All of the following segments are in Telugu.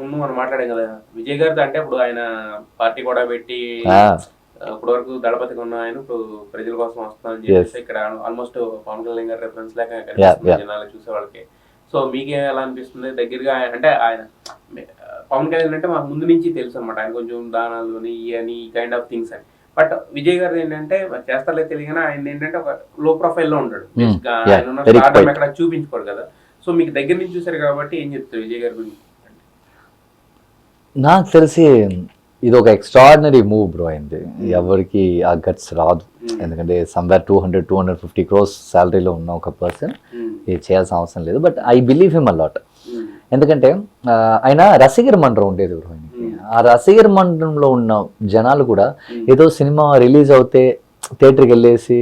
ముందు మనం మాట్లాడాం కదా విజయ్ గారితో, అంటే ఇప్పుడు ఆయన పార్టీ కూడా పెట్టి ఇప్పటి వరకు దళపతిగా ఉన్న ఆయన ఇప్పుడు ప్రజల కోసం వస్తామని చెప్పేసి ఇక్కడ ఆల్మోస్ట్ పవన్ కళ్యాణ్ గారి రెఫరెన్స్ లేక కనిపిస్తుంది జనాలు చూసే వాళ్ళకి. సో మీకే ఎలా అనిపిస్తుంది దగ్గరగా? అంటే ఆయన పవన్ కళ్యాణ్ అంటే మాకు ముందు నుంచి తెలుసు అనమాట, ఆయన కొంచెం దానాలు అని ఈ కైండ్ ఆఫ్ థింగ్స్ అని. బట్ విజయ్ గారు ఏంటంటే చేస్తారో తెలియగానే ఆయన ఏంటంటే ఒక లో ప్రొఫైల్ లో ఉంటాడు, ఆయన ఎక్కడ చూపించుకోడు కదా. సో మీకు దగ్గర నుంచి చూసారు కాబట్టి ఏం చెప్తారు విజయ్ గారి గురించి? నాకు తెలిసి ఇది ఒక ఎక్స్ట్రాడినరీ మూవ్ బ్రో అయింది. ఎవరికి ఆ గట్స్ రాదు, ఎందుకంటే సమ్వేర్ 200-250 crores శాలరీలో ఉన్న ఒక పర్సన్ ఇది చేయాల్సిన అవసరం లేదు. But I believe him a lot. ఎందుకంటే ఆయన రసిగర్ మండలం ఉండేది బ్రో. ఆ రసిగర్ మండలంలో ఉన్న జనాలు కూడా ఏదో సినిమా రిలీజ్ అవుతే థియేటర్కి వెళ్ళేసి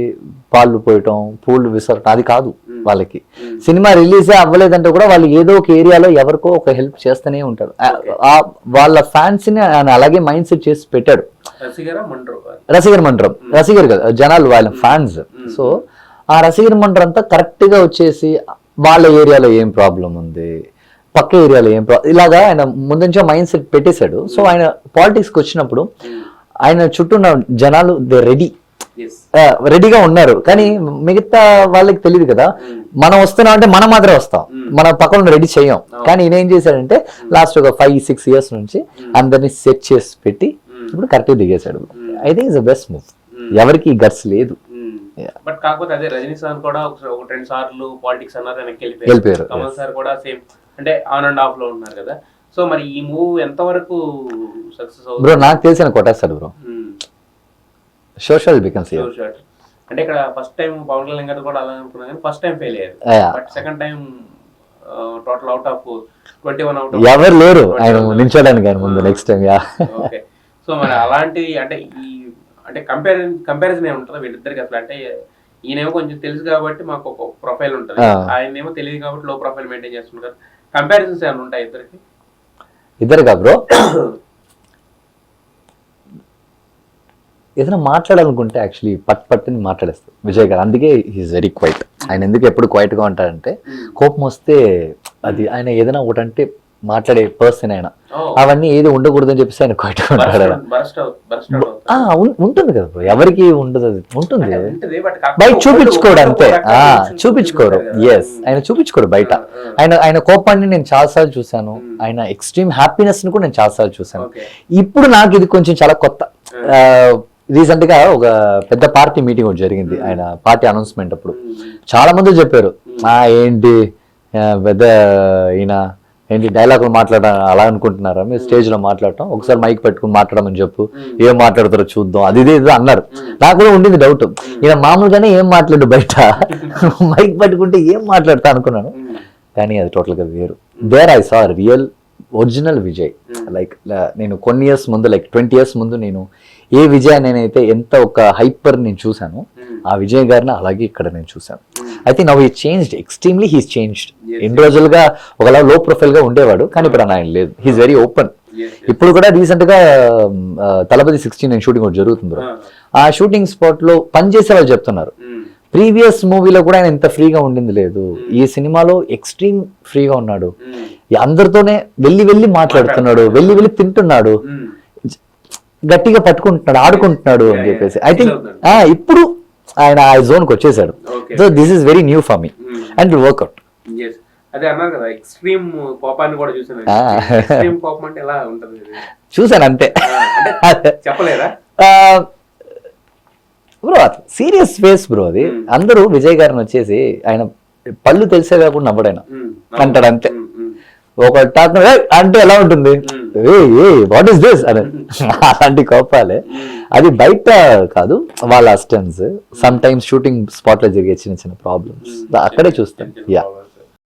పాలు పోయటం, పూలు విసరటం అది కాదు వాళ్ళకి. సినిమా రిలీజే అవ్వలేదంటే కూడా వాళ్ళు ఏదో ఒక ఏరియాలో ఎవరికో ఒక హెల్ప్ చేస్తూనే ఉంటారు. వాళ్ళ ఫ్యాన్స్ ని ఆయన అలాగే మైండ్ సెట్ చేసి పెట్టాడు. రసిగర్ మండలం, రసిగర్ కదా జనాలు వాళ్ళ ఫ్యాన్స్. సో ఆ రసిగర్ మండలం అంతా కరెక్ట్ గా వచ్చేసి వాళ్ళ ఏరియాలో ఏం ప్రాబ్లం ఉంది, పక్క ఏరియాలో ఏం ప్రాబ్లం, ఇలాగా ఆయన ముందుంచే మైండ్ సెట్ పెట్టేశాడు. సో ఆయన పాలిటిక్స్కి వచ్చినప్పుడు ఆయన చుట్టూ ఉన్న జనాలు దే రెడీగా ఉన్నారు. కానీ మిగతా వాళ్ళకి తెలియదు కదా, మనం వస్తున్నాం అంటే మనం మాత్రమే వస్తాం, మన పక్కన రెడీ చేయం. కానీ ఈయన ఏం చేశాడంటే లాస్ట్ ఒక 5-6 years నుంచి అందరినీ సెట్ చేసి పెట్టి ఇప్పుడు కరెక్ట్ దిగేశాడు. I think it's the best move. ఎవరికి గట్స్ లేదు. బట్ కాకపోతే అదే రజనీ సార్ కూడా ఒక 2 సార్లు పాలిటిక్స్ అన్నారు, వెనక్కి వెళ్ళిపోయారు. కమల్ సార్ కూడా సేమ్, అంటే ఆన్ అండ్ ఆఫ్ లో ఉన్నారు కదా. సో మరి ఈ మూవ్ ఎంత వరకు సక్సెస్ అవుతుంది బ్రో? నాకు తెలిసిన కొట్టేస్తాడు బ్రో. సోషల్ బికమ్స్ అంటే ఇక్కడ ఫస్ట్ టైం పవన్ కళ్యాణ్ గారు కూడా అలా అనుకున్నా కానీ ఫస్ట్ టైం ఫెయిల్ అయ్యారు. But second time total out of 21 out ఎవరు లేరు ఆయన నిల్చోడానికి ఆయన ముందు నెక్స్ట్ టైం. ఓకే. సో మరి అలాంటి అంటే ఈ అంటే కంపారిజన్ ఏముంటుందో వీళ్ళిద్దరికి అసలు? అంటే ఈయనేమో కొంచెం తెలుసు కాబట్టి మాకు ఒక ప్రొఫైల్ ఉంటుంది, ఆయన ఏమో తెలియదు కాబట్టి లో ప్రొఫైల్ మెయింటైన్ చేస్తుంటారు. కంపారిజన్స్ ఏమైనా ఉంటాయి ఇద్దరుగా బ్రో? ఏదైనా మాట్లాడాలనుకుంటే యాక్చువల్లీ పట్టుని మాట్లాడేస్తారు విజయ్ గారు. అందుకే హీఈస్ వెరీ క్వైట్. ఆయన ఎందుకు ఎప్పుడు క్వైట్గా ఉంటారంటే కోపం వస్తే అది ఆయన ఏదైనా ఒకటంటే మాట్లాడే పర్సన్ ఆయన. అవన్నీ ఏది ఉండకూడదని చెప్పేసి ఆయన క్వైట్గా ఉంటాడు. ఉంటుంది కదా బ్రో, ఎవరికి ఉండదు, అది ఉంటుంది బయట చూపించుకోడు అంతే. చూపించుకోరు. ఎస్, ఆయన చూపించుకోడు బయట. ఆయన కోపాన్ని నేను చాలాసార్లు చూశాను, ఆయన ఎక్స్ట్రీమ్ హ్యాపీనెస్ ని కూడా నేను చాలాసార్లు చూశాను. ఇప్పుడు నాకు ఇది కొంచెం చాలా కొత్త. రీసెంట్ గా ఒక పెద్ద పార్టీ మీటింగ్ ఒకటి జరిగింది, ఆయన పార్టీ అనౌన్స్మెంట్ అప్పుడు చాలా మంది చెప్పారు ఏంటి పెద్ద ఈయన ఏంటి డైలాగులు అలా అనుకుంటున్నారా మీరు స్టేజ్ లో మాట్లాడటం, ఒకసారి మైక్ పెట్టుకుని మాట్లాడమని చెప్పు, ఏం మాట్లాడతారో చూద్దాం, అది ఇది అన్నారు. నాకు కూడా ఉండింది డౌట్, ఈయన మామూలుగానే ఏం మాట్లాడు బయట మైక్ పట్టుకుంటే ఏం మాట్లాడతా అనుకున్నాను. కానీ అది టోటల్ గా వేరు. There I saw real original Vijay. Like నేను కొన్ని ఇయర్స్ ముందు, లైక్ 20 years ముందు నేను ఏ విజయ్ నేనైతే ఎంత ఒక హైపర్ నేను చూసాను, ఆ విజయ్ గారిని అలాగే ఇక్కడ నేను చూసాను. I think now he changed extremely. He's changed. ఎన్ని రోజులుగా ఒకలా లో ప్రొఫైల్ గా ఉండేవాడు, కానీ ఇప్పుడు ఆయన లేదు. He's very open. ఇప్పుడు కూడా రీసెంట్ గా తలపతి 16 షూటింగ్ ఒకటి జరుగుతుంది. ఆ షూటింగ్ స్పాట్ లో పనిచేసే వాళ్ళు చెప్తున్నారు ప్రీవియస్ మూవీలో కూడా ఆయన ఇంత ఫ్రీగా ఉండింది లేదు, ఈ సినిమాలో ఎక్స్ట్రీమ్ ఫ్రీగా ఉన్నాడు, అందరితోనే వెళ్ళి మాట్లాడుతున్నాడు, వెళ్ళి తింటున్నాడు, గట్టిగా పట్టుకుంటున్నాడు, ఆడుకుంటున్నాడు అని చెప్పేసి. ఐ థింక్ ఇప్పుడు ఆయన ఆ జోన్ కి వచ్చేసాడు. So this is very new for me and workout. చూసాను అంతే. చెప్పలేదా బ్రో? సీరియస్ ఫేస్ బ్రో అది. అందరూ విజయ్ గారిని వచ్చేసి ఆయన పళ్ళు తెలిసే కాకుండా నవ్వడు, ఆయన అంటాడు అంతే. ఒక టాక్ అంటే ఎలా ఉంటుంది, వాట్ ఈస్ దిస్ అని అలాంటి కోపాలే. అది బయట కాదు, వాళ్ళ assistants some times shooting spot లో జరిగే చిన్న ప్రాబ్లమ్స్ అక్కడే చూస్తాం. యా.